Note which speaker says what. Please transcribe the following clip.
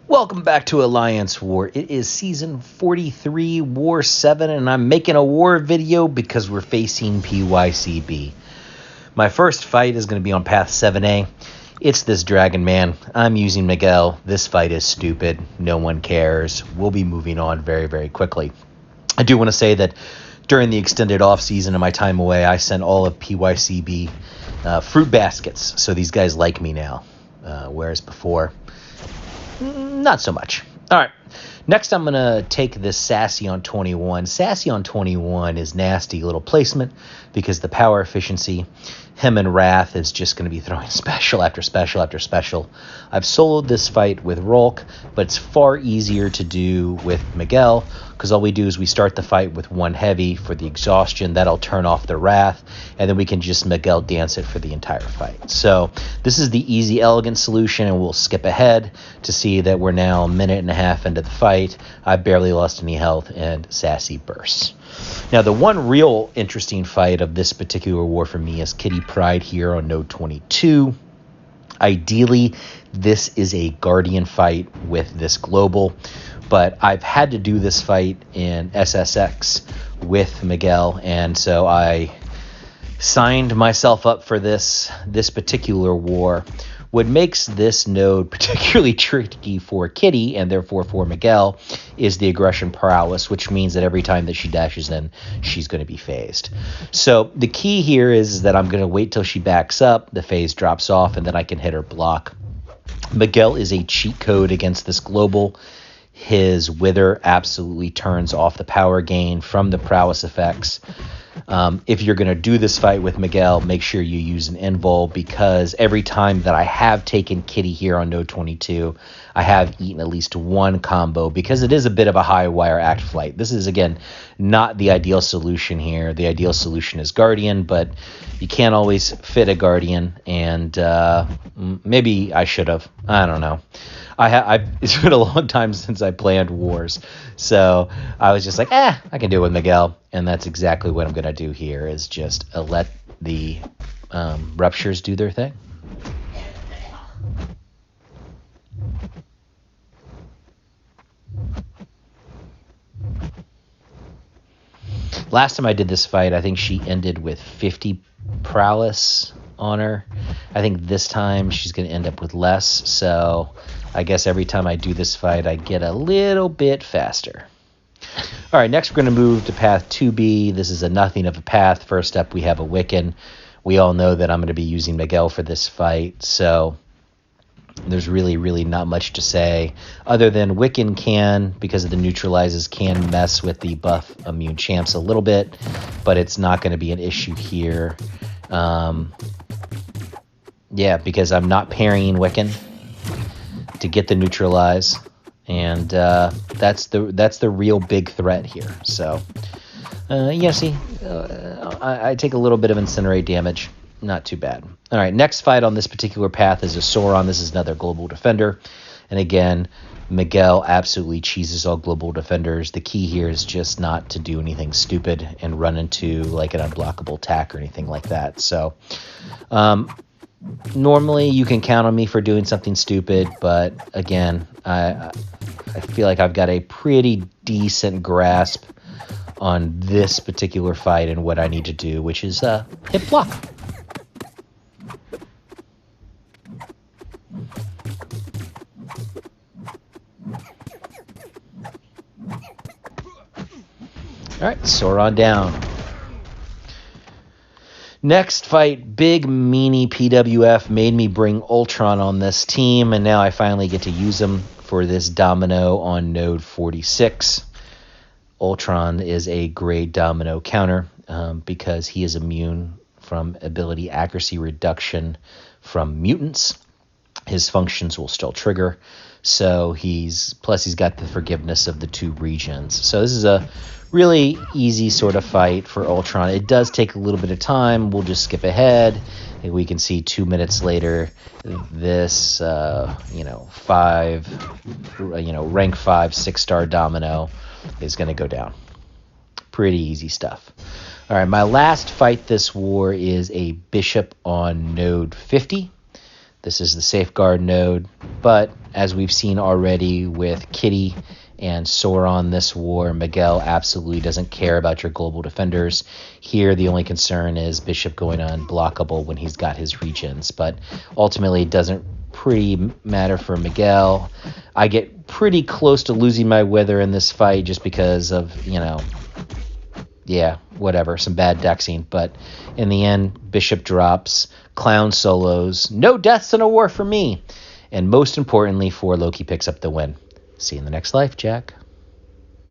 Speaker 1: Welcome back to Alliance War. It is Season 43, War 7, and I'm making a war video because we're facing pycb. My first fight is going to be on Path 7A. It's this Dragon Man. I'm using Miguel. This fight is stupid. No one cares. We'll be moving on very, very quickly. I do want to say that during the extended off-season of my time away, I sent all of pycb fruit baskets, so these guys like me now, whereas before, not so much. All right. Next, I'm going to take this Sassy on 21. Sassy on 21 is nasty little placement because the power efficiency, him and Wrath is just going to be throwing special after special after special. I've soloed this fight with Rolk, but it's far easier to do with Miguel because all we do is we start the fight with one heavy for the exhaustion. That'll turn off the Wrath, and then we can just Miguel dance it for the entire fight. So this is the easy, elegant solution, and we'll skip ahead to see that we're now a minute and a half into the fight. I've barely lost any health, and Sassy bursts. Now, the one real interesting fight of this particular war for me is Kitty Pryde here on node 22. Ideally, this is a Guardian fight with this global, but I've had to do this fight in SSX with Miguel, and so I signed myself up for this particular war. What makes this node particularly tricky for Kitty, and therefore for Miguel, is the aggression prowess, which means that every time that she dashes in, she's going to be phased. So the key here is that I'm going to wait till she backs up, the phase drops off, and then I can hit her block. Miguel is a cheat code against this global. His Wither absolutely turns off the power gain from the prowess effects. If you're going to do this fight with Miguel, make sure you use an invul, because every time that I have taken Kitty here on node 22, I have eaten at least one combo, because it is a bit of a high wire act flight. This is, again, not the ideal solution here. The ideal solution is Guardian, but you can't always fit a Guardian, and maybe I should have. I don't know. It's been a long time since I planned wars, so I was just like, I can do it with Miguel, and that's exactly what I'm going to do here, is just let the ruptures do their thing. Last time I did this fight, I think she ended with 50 prowess on her. I think this time she's going to end up with less, so I guess every time I do this fight, I get a little bit faster. All right, next we're going to move to Path 2B. This is a nothing of a path. First up, we have a Wiccan. We all know that I'm going to be using Miguel for this fight, so there's really not much to say, other than Wiccan can, because of the neutralizes, can mess with the buff immune champs a little bit, but it's not going to be an issue here. Yeah, because I'm not parrying Wiccan to get the neutralize, and that's the real big threat here. So see, I take a little bit of incinerate damage, not too bad. All right, next fight on this particular path is a Sauron. This is another global defender, and again, Miguel absolutely cheeses all global defenders. The key here is just not to do anything stupid and run into like an unblockable attack or anything like that. So normally you can count on me for doing something stupid, but again, I feel like I've got a pretty decent grasp on this particular fight and what I need to do, which is hit block. All right, Sauron down. Next fight, big meanie PWF made me bring Ultron on this team, and now I finally get to use him for this Domino on node 46. Ultron is a great Domino counter because he is immune from ability accuracy reduction from mutants. His functions will still trigger, so he's got the forgiveness of the 2 regions. So this is a really easy sort of fight for Ultron. It does take a little bit of time. We'll just skip ahead, and we can see 2 minutes later this rank 5 6-star Domino is going to go down. Pretty easy stuff. All right, my last fight this war is a bishop on node 50. This is the safeguard node, but as we've seen already with Kitty and Sauron this war, Miguel absolutely doesn't care about your global defenders. Here, the only concern is Bishop going unblockable when he's got his regens, but ultimately it doesn't pretty matter for Miguel. I get pretty close to losing my wither in this fight just because of, some bad dexing, but in the end, Bishop drops, Clown solos, no deaths in a war for me, and most importantly, 4 Loki picks up the win. See you in the next life, Jack.